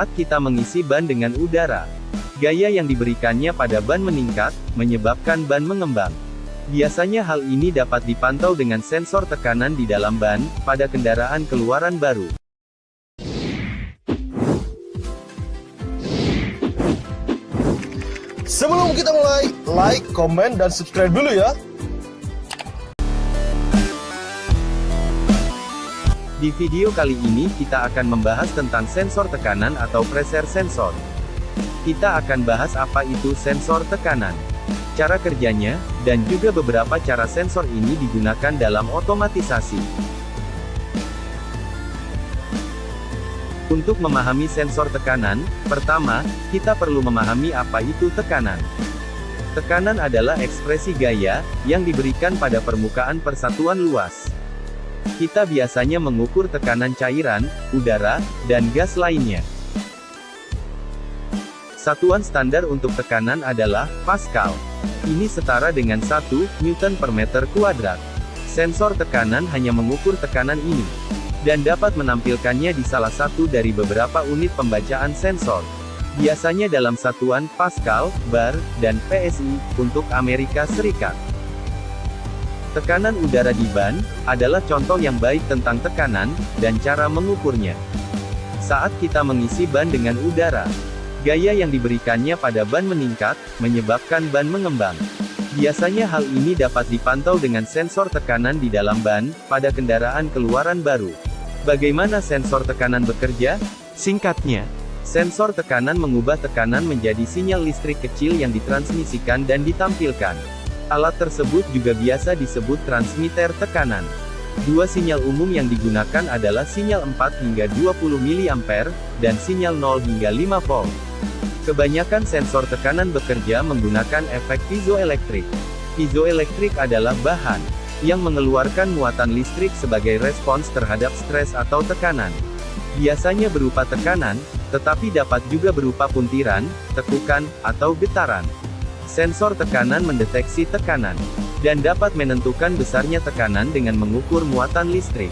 Saat kita mengisi ban dengan udara, gaya yang diberikannya pada ban meningkat, menyebabkan ban mengembang. Biasanya hal ini dapat dipantau dengan sensor tekanan di dalam ban, pada kendaraan keluaran baru. Sebelum kita mulai, like, komen, dan subscribe dulu ya. Di video kali ini kita akan membahas tentang sensor tekanan atau pressure sensor. Kita akan bahas apa itu sensor tekanan, cara kerjanya, dan juga beberapa cara sensor ini digunakan dalam otomatisasi. Untuk memahami sensor tekanan, pertama, kita perlu memahami apa itu tekanan. Tekanan adalah ekspresi gaya, yang diberikan pada permukaan persatuan luas. Kita biasanya mengukur tekanan cairan, udara, dan gas lainnya. Satuan standar untuk tekanan adalah Pascal. Ini setara dengan 1 Newton per meter kuadrat. Sensor tekanan hanya mengukur tekanan ini, dan dapat menampilkannya di salah satu dari beberapa unit pembacaan sensor. Biasanya dalam satuan Pascal, bar, dan PSI, untuk Amerika Serikat. Tekanan udara di ban, adalah contoh yang baik tentang tekanan, dan cara mengukurnya. Saat kita mengisi ban dengan udara, gaya yang diberikannya pada ban meningkat, menyebabkan ban mengembang. Biasanya hal ini dapat dipantau dengan sensor tekanan di dalam ban, pada kendaraan keluaran baru. Bagaimana sensor tekanan bekerja? Singkatnya, sensor tekanan mengubah tekanan menjadi sinyal listrik kecil yang ditransmisikan dan ditampilkan. Alat tersebut juga biasa disebut transmitter tekanan. Dua sinyal umum yang digunakan adalah sinyal 4 hingga 20 mA, dan sinyal 0 hingga 5 volt. Kebanyakan sensor tekanan bekerja menggunakan efek piezoelektrik. Piezoelektrik adalah bahan yang mengeluarkan muatan listrik sebagai respons terhadap stres atau tekanan. Biasanya berupa tekanan, tetapi dapat juga berupa puntiran, tekukan, atau getaran. Sensor tekanan mendeteksi tekanan, dan dapat menentukan besarnya tekanan dengan mengukur muatan listrik.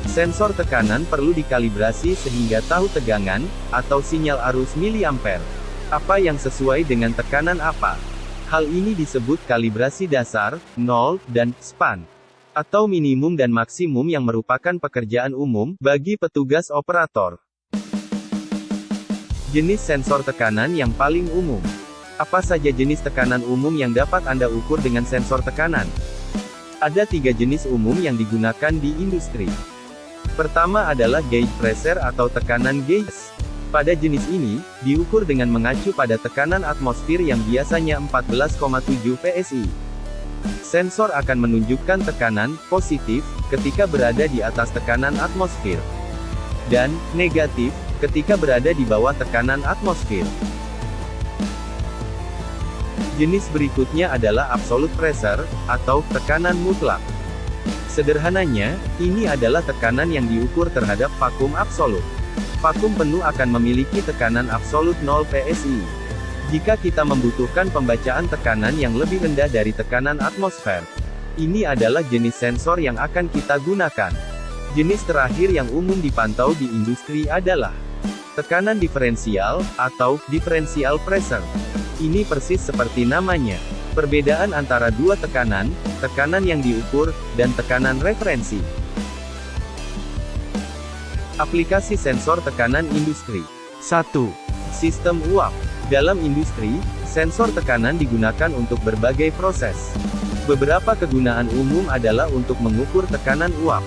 Sensor tekanan perlu dikalibrasi sehingga tahu tegangan, atau sinyal arus miliampere. Apa yang sesuai dengan tekanan apa? Hal ini disebut kalibrasi dasar, nol, dan span, atau minimum dan maksimum yang merupakan pekerjaan umum bagi petugas operator. Jenis sensor tekanan yang paling umum. Apa saja jenis tekanan umum yang dapat Anda ukur dengan sensor tekanan? Ada 3 jenis umum yang digunakan di industri. Pertama adalah gauge pressure atau tekanan gauge. Pada jenis ini, diukur dengan mengacu pada tekanan atmosfer yang biasanya 14,7 PSI. Sensor akan menunjukkan tekanan positif ketika berada di atas tekanan atmosfer, dan negatif ketika berada di bawah tekanan atmosfer. Jenis berikutnya adalah absolute pressure, atau tekanan mutlak. Sederhananya, ini adalah tekanan yang diukur terhadap vakum absolut. Vakum penuh akan memiliki tekanan absolut 0 PSI. Jika kita membutuhkan pembacaan tekanan yang lebih rendah dari tekanan atmosfer, ini adalah jenis sensor yang akan kita gunakan. Jenis terakhir yang umum dipantau di industri adalah tekanan diferensial, atau differential pressure. Ini persis seperti namanya. Perbedaan antara dua tekanan yang diukur, dan tekanan referensi. Aplikasi sensor tekanan industri. 1. Sistem uap. Dalam industri, sensor tekanan digunakan untuk berbagai proses. Beberapa kegunaan umum adalah untuk mengukur tekanan uap.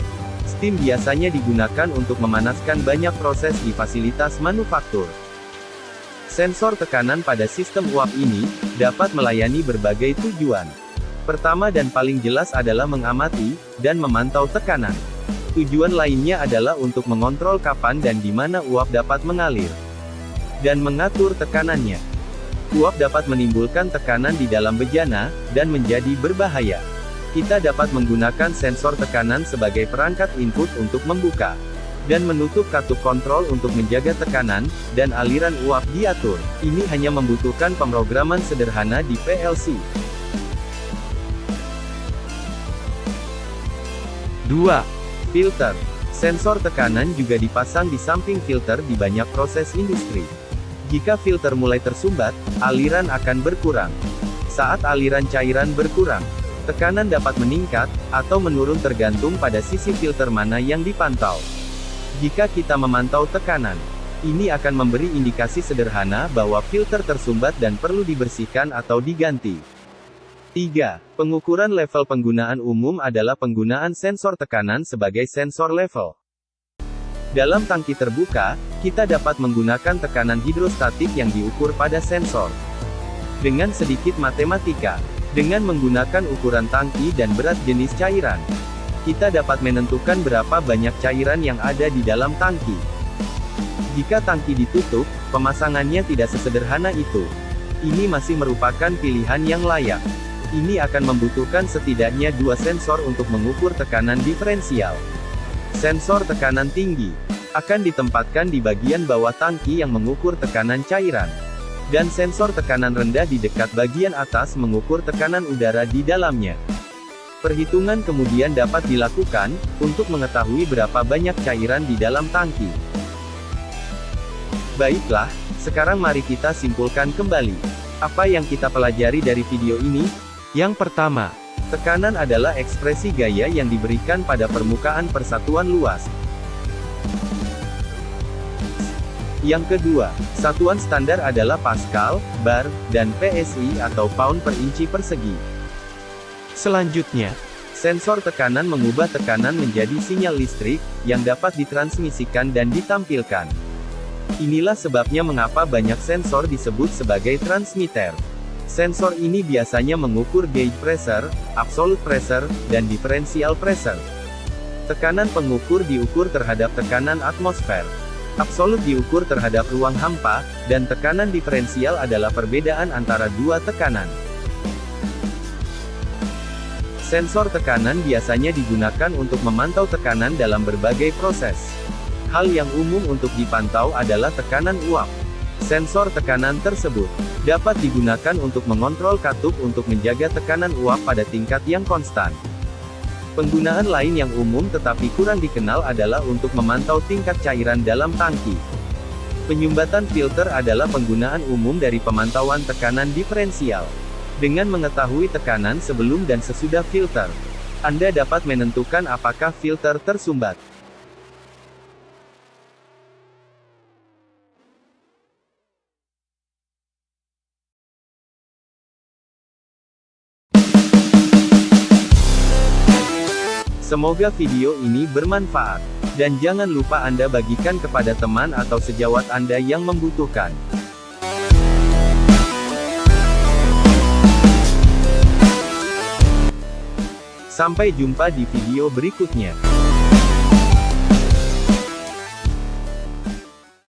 Steam biasanya digunakan untuk memanaskan banyak proses di fasilitas manufaktur. Sensor tekanan pada sistem uap ini dapat melayani berbagai tujuan. Pertama dan paling jelas adalah mengamati dan memantau tekanan. Tujuan lainnya adalah untuk mengontrol kapan dan di mana uap dapat mengalir, dan mengatur tekanannya. Uap dapat menimbulkan tekanan di dalam bejana, dan menjadi berbahaya. Kita dapat menggunakan sensor tekanan sebagai perangkat input untuk membuka dan menutup katup kontrol untuk menjaga tekanan dan aliran uap diatur. Ini hanya membutuhkan pemrograman sederhana di PLC. 2. Filter. Sensor tekanan juga dipasang di samping filter di banyak proses industri. Jika filter mulai tersumbat, aliran akan berkurang. Saat aliran cairan berkurang, tekanan dapat meningkat, atau menurun tergantung pada sisi filter mana yang dipantau. Jika kita memantau tekanan, ini akan memberi indikasi sederhana bahwa filter tersumbat dan perlu dibersihkan atau diganti. 3. Pengukuran level penggunaan umum adalah penggunaan sensor tekanan sebagai sensor level. Dalam tangki terbuka, kita dapat menggunakan tekanan hidrostatik yang diukur pada sensor. Dengan sedikit matematika, dengan menggunakan ukuran tangki dan berat jenis cairan, kita dapat menentukan berapa banyak cairan yang ada di dalam tangki. Jika tangki ditutup, pemasangannya tidak sesederhana itu. Ini masih merupakan pilihan yang layak. Ini akan membutuhkan setidaknya 2 sensor untuk mengukur tekanan diferensial. Sensor tekanan tinggi akan ditempatkan di bagian bawah tangki yang mengukur tekanan cairan. Dan sensor tekanan rendah di dekat bagian atas mengukur tekanan udara di dalamnya. Perhitungan kemudian dapat dilakukan, untuk mengetahui berapa banyak cairan di dalam tangki. Baiklah, sekarang mari kita simpulkan kembali. Apa yang kita pelajari dari video ini? Yang pertama, tekanan adalah ekspresi gaya yang diberikan pada permukaan persatuan luas. Yang kedua, satuan standar adalah Pascal, bar, dan PSI atau pound per inci persegi. Selanjutnya, sensor tekanan mengubah tekanan menjadi sinyal listrik, yang dapat ditransmisikan dan ditampilkan. Inilah sebabnya mengapa banyak sensor disebut sebagai transmitter. Sensor ini biasanya mengukur gauge pressure, absolute pressure, dan differential pressure. Tekanan pengukur diukur terhadap tekanan atmosfer. Absolut diukur terhadap ruang hampa, dan tekanan diferensial adalah perbedaan antara dua tekanan. Sensor tekanan biasanya digunakan untuk memantau tekanan dalam berbagai proses. Hal yang umum untuk dipantau adalah tekanan uap. Sensor tekanan tersebut dapat digunakan untuk mengontrol katup untuk menjaga tekanan uap pada tingkat yang konstan. Penggunaan lain yang umum tetapi kurang dikenal adalah untuk memantau tingkat cairan dalam tangki. Penyumbatan filter adalah penggunaan umum dari pemantauan tekanan diferensial. Dengan mengetahui tekanan sebelum dan sesudah filter, Anda dapat menentukan apakah filter tersumbat. Semoga video ini bermanfaat. Dan jangan lupa Anda bagikan kepada teman atau sejawat Anda yang membutuhkan. Sampai jumpa di video berikutnya.